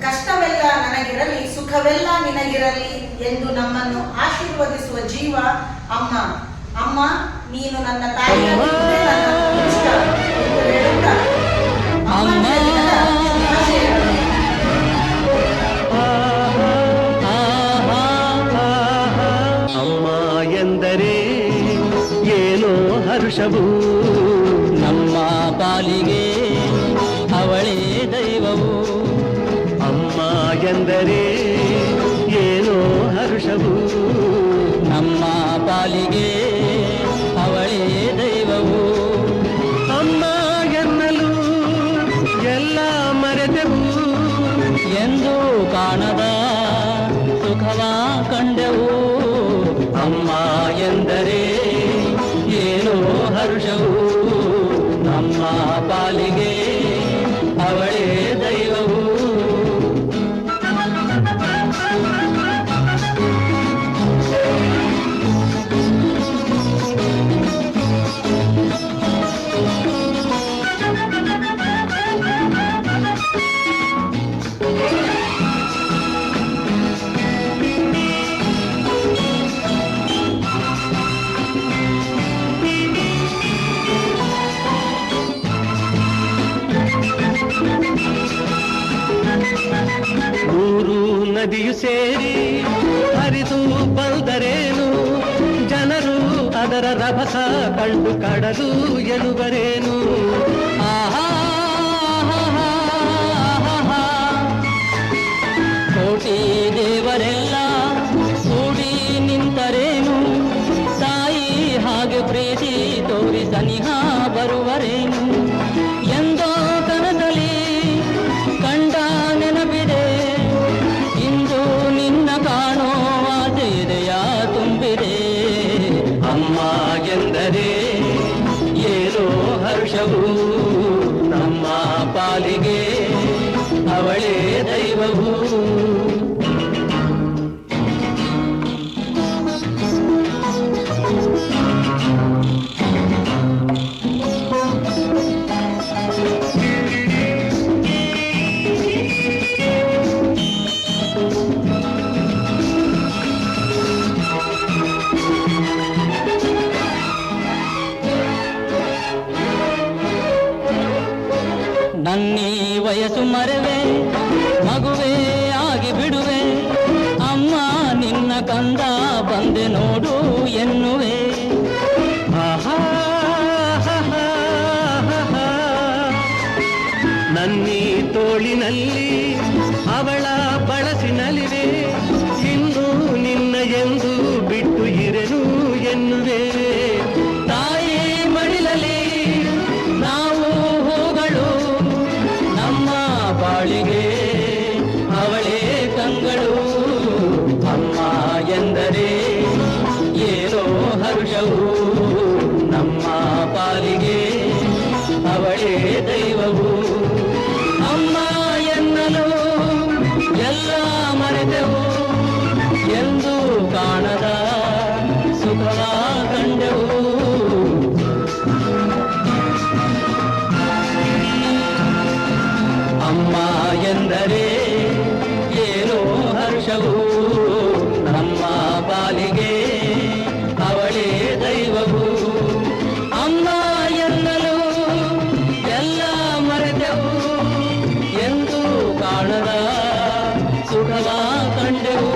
ಕಷ್ಟವೆಲ್ಲ ನನಗಿರಲಿ, ಸುಖವೆಲ್ಲ ನಿನಗಿರಲಿ ಎಂದು ನಮ್ಮನ್ನು ಆಶೀರ್ವದಿಸುವ ಜೀವ ಅಮ್ಮ. ಅಮ್ಮ, ನೀನು ನನ್ನ ತಾಯಿಯಾಗಿದ್ದರೆ ನನ್ನ ಇಷ್ಟ ಎಂದು ಹೇಳುತ್ತಾ ಅಮ್ಮ ಎಂದರೆ ಏನೋ ಹರ್ಷವು, ನಮ್ಮ ಪಾಲಿಗೆ ಅವಳೇ ದೈವವು. ಅಮ್ಮ ಎಂದರೆ ಏನೋ ಹರ್ಷವು, ನಮ್ಮ ಪಾಲಿಗೆ ಅವಳೇ ದೈವವು. ಅಮ್ಮ ಎನ್ನಲು ಎಲ್ಲ ಮರೆತೆವು, ಎಂದು ಕಾಣದ ಸುಖವ ಕಂಡೆವು. ಅಮ್ಮ ಎಂದರೆ ಏನೋ ಹರ್ಷವು, ನಮ್ಮ ಪಾಲಿಗೆ ಅವಳೇ ದೈವವು. ಮೂರು ನದಿಯು ಸೇರಿ ಹರಿದು ಬಂದರೇನು, ಜನರು ಅದರ ರಭಸ ಕಂಡು ಕಡಲು ಎನ್ನುವರೇನು. ಆಹಾ, ಕೋಟಿ ದೇವರೆಲ್ಲ ಕೂಡಿ ನಿಂತರೇನು, ತಾಯಿ ಹಾಗೆ ಪ್ರೀತಿ ತೋರಿ ಸನಿಹ ಬರುವರೇನು. ಎಂದೋ ಕನಸಲಿ ಕಂಡ ನೆನಪಿದೆ, ಇಂದು ನಿನ್ನ ಕಾಣೋ ಆಸೆದೆಯ ತುಂಬಿದೆ. ಅಮ್ಮ ಎಂದರೆ ಏನೋ ಹರ್ಷವು, ನಮ್ಮ ಪಾಲಿಗೆ ಅವಳೇ ದೈವವು. ನನ್ನೀ ವಯಸ್ಸು ಮರೆವೆ, ಮಗುವೇ ಆಗಿ ಬಿಡುವೆ, ಅಮ್ಮ ನಿನ್ನ ಕಂದ ಬಂದೆ ನೋಡು ಎನ್ನುವೆ. ಆಹಾ, ನನ್ನೀ ತೋಳಿನಲ್ಲಿ ಅವಳ ಬಳಸಿನಲಿವೆ, ಇನ್ನು ನಿನ್ನ ಎಂದು ಬಿಟ್ಟು ಇರೆನು ಎನ್ನುವೆ. ತಾಯಿ ಮಡಿಲಲಿ ನಾವು ಹೂಗಳು, ನಮ್ಮ ಬಾಳಿಗೆ ಅವಳೇ ಕಂಗಳು. ಅಮ್ಮ ಎಂದರೆ ಏನೋ ಹರ್ಷವು, ನಮ್ಮ ಪಾಲಿಗೆ ಅವಳೇ ದೈವವು. ಅಮ್ಮ ಎನ್ನಲು ಎಲ್ಲ ಮರೆತೆವು, ಎಂದು ಕಾಣದ ಸುಖವ ಕಂಡೆವು. ಅಮ್ಮ ಎಂದರೆ ಏನೋ ಹರ್ಷವು, ನಮ್ಮ ಪಾಲಿಗೆ ಅವಳೇ ದೈವವು. ಅಮ್ಮ ಎನ್ನಲು ಎಲ್ಲ ಮರೆತೆವು, ಎಂದು ಕಾಣದ ಸುಖವ ಕಂಡೆವು.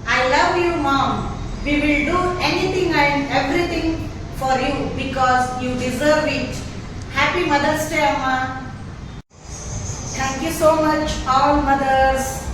I love you, Mom. We will do anything and everything for you because you deserve it. Happy Mother's Day, Amma. Thank you so much, all mothers.